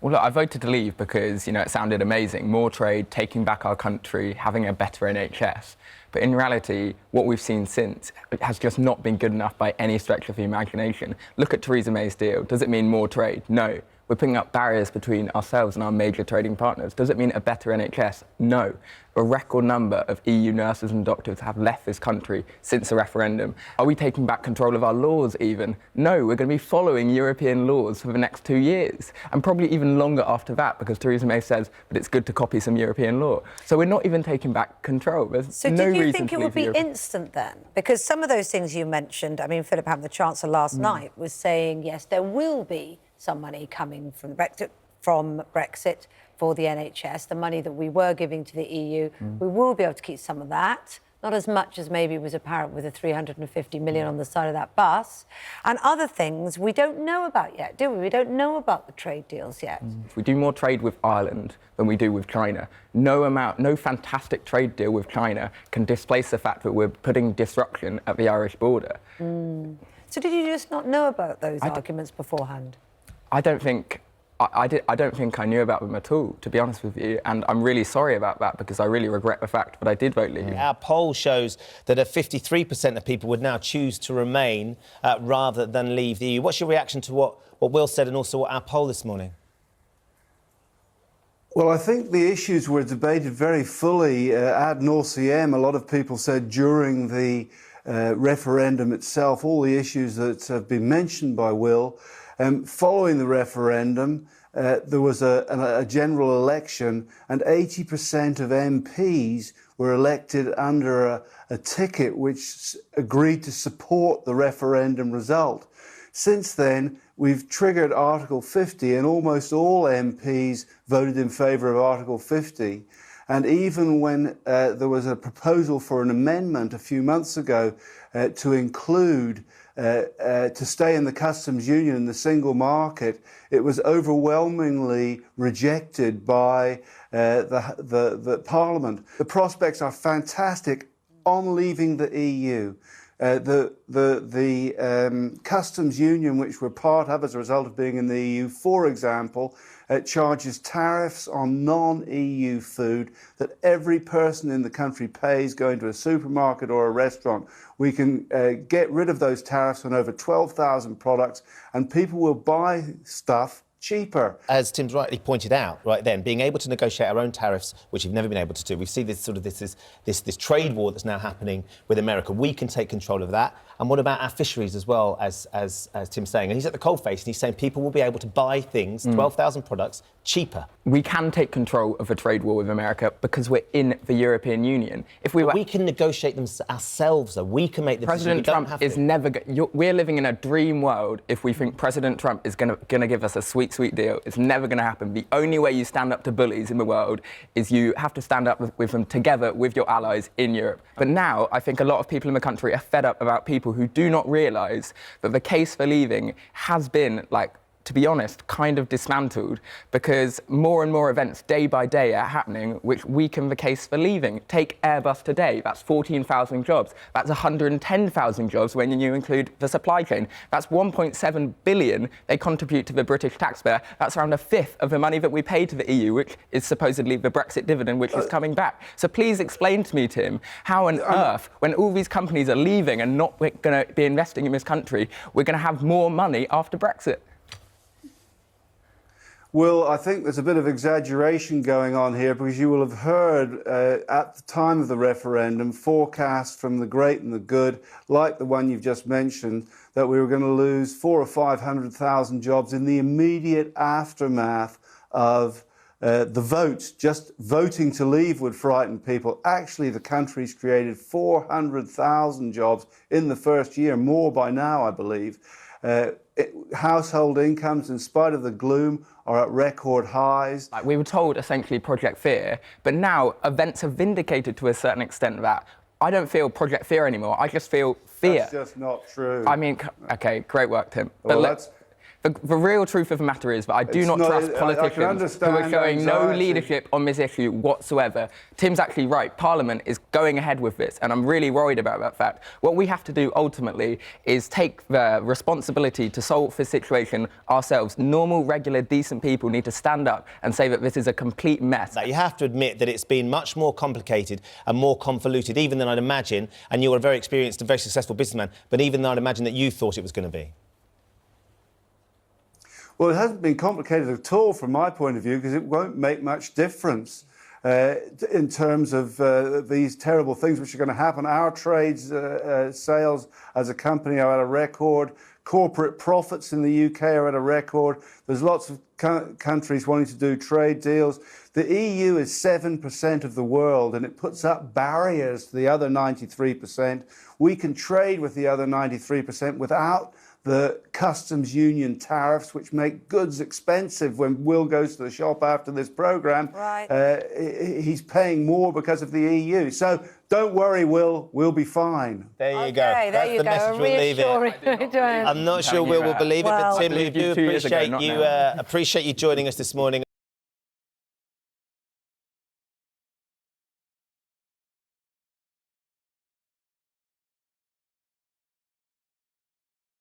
Well, look, I voted to leave because, it sounded amazing. More trade, taking back our country, having a better NHS. But in reality, what we've seen since has just not been good enough by any stretch of the imagination. Look at Theresa May's deal. Does it mean more trade? No. We're putting up barriers between ourselves and our major trading partners. Does it mean a better NHS? No. A record number of EU nurses and doctors have left this country since the referendum. Are we taking back control of our laws even? No, we're going to be following European laws for the next 2 years, and probably even longer after that, because Theresa May says that it's good to copy some European law. So we're not even taking back control. There's so no do you reason think to it would leave be Europe. instant then? Because some of those things you mentioned, I mean, Philip Hammond, the Chancellor last night, was saying, yes, there will be some money coming from Brexit for the NHS, the money that we were giving to the EU. We will be able to keep some of that, not as much as maybe was apparent with the 350 million on the side of that bus. And other things we don't know about yet, do we? We don't know about the trade deals yet. If we do more trade with Ireland than we do with China, no fantastic trade deal with China can displace the fact that we're putting disruption at the Irish border. So did you just not know about those arguments beforehand? I don't think I knew about them at all, to be honest with you, and I'm really sorry about that because I really regret the fact that I did vote leave. Our poll shows that 53% of people would now choose to remain rather than leave the EU. What's your reaction to what Will said and also what our poll this morning? Well, I think the issues were debated very fully ad nauseam. A lot of people said during the referendum itself, all the issues that have been mentioned by Will. Following the referendum, there was a general election and 80% of MPs were elected under a ticket which agreed to support the referendum result. Since then, we've triggered Article 50 and almost all MPs voted in favour of Article 50. And even when there was a proposal for an amendment a few months ago to include to stay in the customs union and the single market, it was overwhelmingly rejected by the Parliament. The prospects are fantastic on leaving the EU. The customs union, which we're part of as a result of being in the EU, for example, charges tariffs on non-EU food that every person in the country pays going to a supermarket or a restaurant. We can get rid of those tariffs on over 12,000 products, and people will buy stuff cheaper. As Tim's rightly pointed out, right then, being able to negotiate our own tariffs, which we've never been able to do. We see this this trade war that's now happening with America. We can take control of that. And what about our fisheries as well, as Tim's saying? And he's at the coalface and he's saying people will be able to buy things, 12,000 products, cheaper. We can take control of a trade war with America because we're in the European Union. We can negotiate them ourselves, though. We can make the decision. President Trump is never... We're living in a dream world if we think President Trump is going to give us a sweet deal. It's never going to happen. The only way you stand up to bullies in the world is you have to stand up with them together with your allies in Europe. But now I think a lot of people in the country are fed up about people who do not realise that the case for leaving has been, to be honest, kind of dismantled because more and more events day by day are happening which weaken the case for leaving. Take Airbus today, that's 14,000 jobs. That's 110,000 jobs when you include the supply chain. That's 1.7 billion they contribute to the British taxpayer. That's around a fifth of the money that we pay to the EU, which is supposedly the Brexit dividend, which is coming back. So please explain to me, Tim, how on earth, when all these companies are leaving and not going to be investing in this country, we're going to have more money after Brexit? Well, I think there's a bit of exaggeration going on here because you will have heard at the time of the referendum forecasts from the great and the good, like the one you've just mentioned, that we were going to lose 400,000 or 500,000 jobs in the immediate aftermath of the vote. Just voting to leave would frighten people. Actually, the country's created 400,000 jobs in the first year, more by now, I believe. Household incomes, in spite of the gloom, are at record highs. We were told essentially Project Fear, but now events have vindicated to a certain extent that I don't feel Project Fear anymore. I just feel fear. That's just not true. I mean, OK, great work, Tim. Well, but look, The real truth of the matter is that I do not trust politicians who are showing no leadership on this issue whatsoever. Tim's actually right. Parliament is going ahead with this, and I'm really worried about that fact. What we have to do ultimately is take the responsibility to solve this situation ourselves. Normal, regular, decent people need to stand up and say that this is a complete mess. You have to admit that it's been much more complicated and more convoluted, even than I'd imagine, and you're a very experienced and very successful businessman, but even than I'd imagine that you thought it was going to be. Well, it hasn't been complicated at all from my point of view, because it won't make much difference in terms of these terrible things which are going to happen. Our trades sales as a company are at a record. Corporate profits in the UK are at a record. There's lots of countries wanting to do trade deals. The EU is 7% of the world, and it puts up barriers to the other 93%. We can trade with the other 93% without the customs union tariffs, which make goods expensive. When Will goes to the shop after this programme, he's paying more because of the EU. So don't worry, Will, we'll be fine. There you go. There That's you the go. message we'll leave it. I'm not sure Will will believe it, but Tim, we do appreciate you joining us this morning.